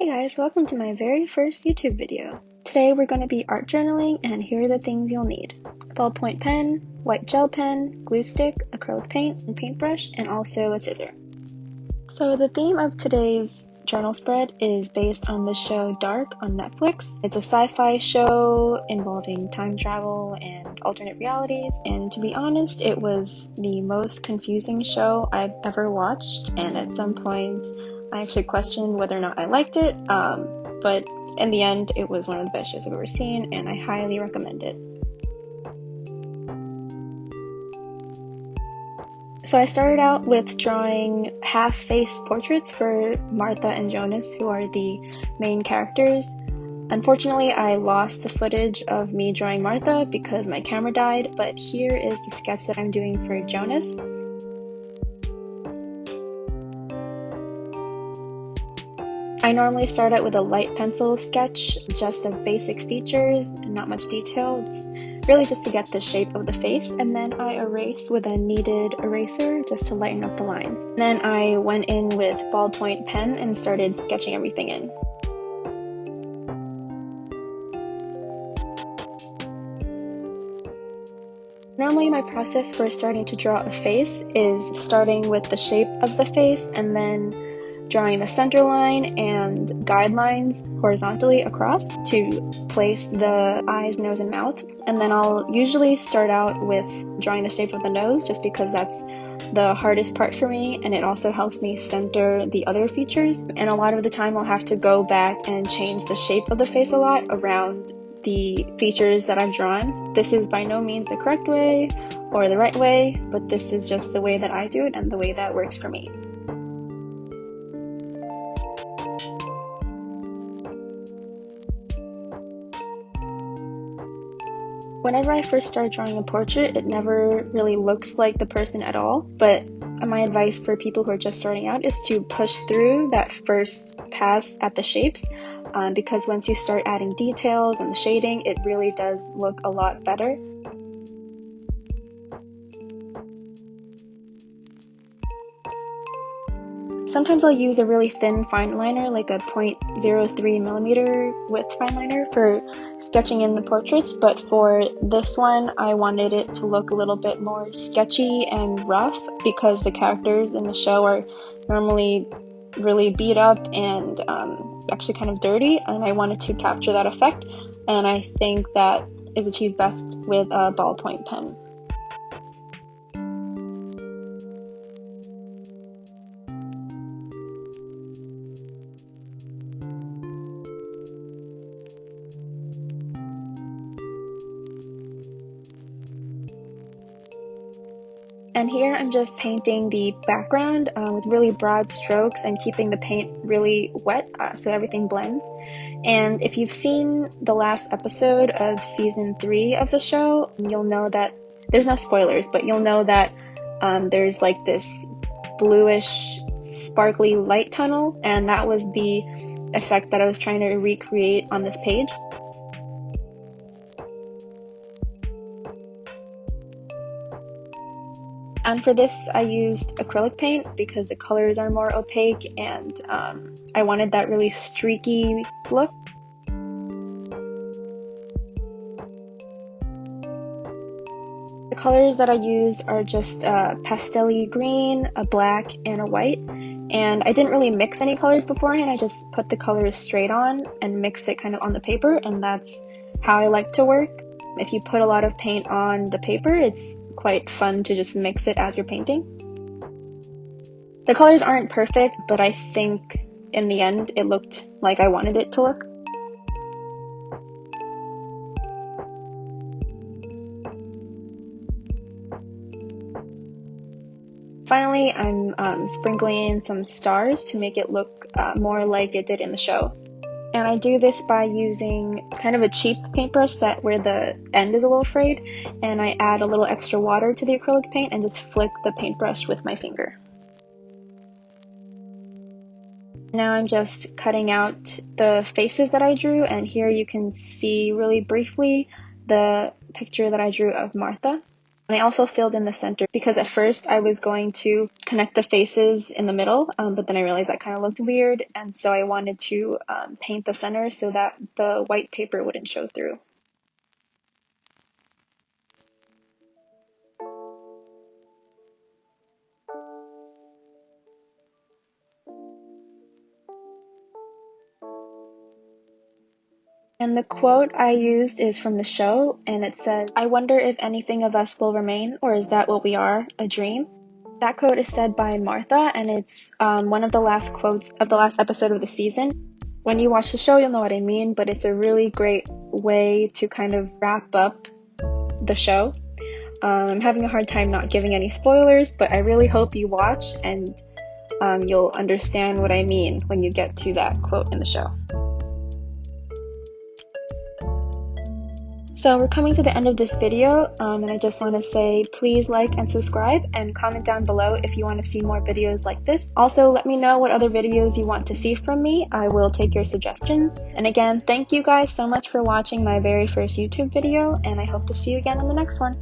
Hey guys, welcome to my very first YouTube video. Today we're going to be art journaling, and here are the things you'll need. A ballpoint pen, white gel pen, glue stick, acrylic paint, and paintbrush, and also a scissor. So the theme of today's journal spread is based on the show Dark on Netflix. It's a sci-fi show involving time travel and alternate realities, and to be honest, it was the most confusing show I've ever watched, and at some points I actually questioned whether or not I liked it, but in the end, it was one of the best shows I've ever seen, and I highly recommend it. So I started out with drawing half-face portraits for Martha and Jonas, who are the main characters. Unfortunately, I lost the footage of me drawing Martha because my camera died, but here is the sketch that I'm doing for Jonas. I normally start out with a light pencil sketch, just of basic features and not much detail. It's really just to get the shape of the face, and then I erase with a kneaded eraser just to lighten up the lines. Then I went in with ballpoint pen and started sketching everything in. Normally my process for starting to draw a face is starting with the shape of the face and then drawing the center line and guidelines horizontally across to place the eyes, nose, and mouth. And then I'll usually start out with drawing the shape of the nose just because that's the hardest part for me, and it also helps me center the other features. And a lot of the time I'll have to go back and change the shape of the face a lot around the features that I've drawn. This is by no means the correct way or the right way, but this is just the way that I do it and the way that works for me. Whenever I first start drawing a portrait, it never really looks like the person at all, but my advice for people who are just starting out is to push through that first pass at the shapes, because once you start adding details and the shading, it really does look a lot better. Sometimes I'll use a really thin fine liner, like a 0.03 millimeter width fine liner for sketching in the portraits, but for this one I wanted it to look a little bit more sketchy and rough because the characters in the show are normally really beat up and actually kind of dirty, and I wanted to capture that effect, and I think that is achieved best with a ballpoint pen. And here I'm just painting the background with really broad strokes and keeping the paint really wet so everything blends. And if you've seen the last episode of season 3 of the show, you'll know that, there's no spoilers, but you'll know that there's like this bluish sparkly light tunnel, and that was the effect that I was trying to recreate on this page. And for this I used acrylic paint because the colors are more opaque, and I wanted that really streaky look. The colors that I used are just a pastel-y green, a black, and a white. And I didn't really mix any colors beforehand, I just put the colors straight on and mixed it kind of on the paper, and that's how I like to work. If you put a lot of paint on the paper, it's quite fun to just mix it as you're painting. The colors aren't perfect, but I think in the end it looked like I wanted it to look. Finally, I'm sprinkling in some stars to make it look more like it did in the show. And I do this by using kind of a cheap paintbrush where the end is a little frayed, and I add a little extra water to the acrylic paint and just flick the paintbrush with my finger. Now I'm just cutting out the faces that I drew, and here you can see really briefly the picture that I drew of Martha. And I also filled in the center because at first I was going to connect the faces in the middle, but then I realized that kind of looked weird, and so I wanted to paint the center so that the white paper wouldn't show through. And the quote I used is from the show, and it says, "I wonder if anything of us will remain, or is that what we are, a dream?" That quote is said by Martha, and it's one of the last quotes of the last episode of the season. When you watch the show, you'll know what I mean, but it's a really great way to kind of wrap up the show. I'm having a hard time not giving any spoilers, but I really hope you watch and you'll understand what I mean when you get to that quote in the show. So we're coming to the end of this video, and I just want to say please like and subscribe and comment down below if you want to see more videos like this. Also, let me know what other videos you want to see from me. I will take your suggestions. And again, thank you guys so much for watching my very first YouTube video, and I hope to see you again in the next one.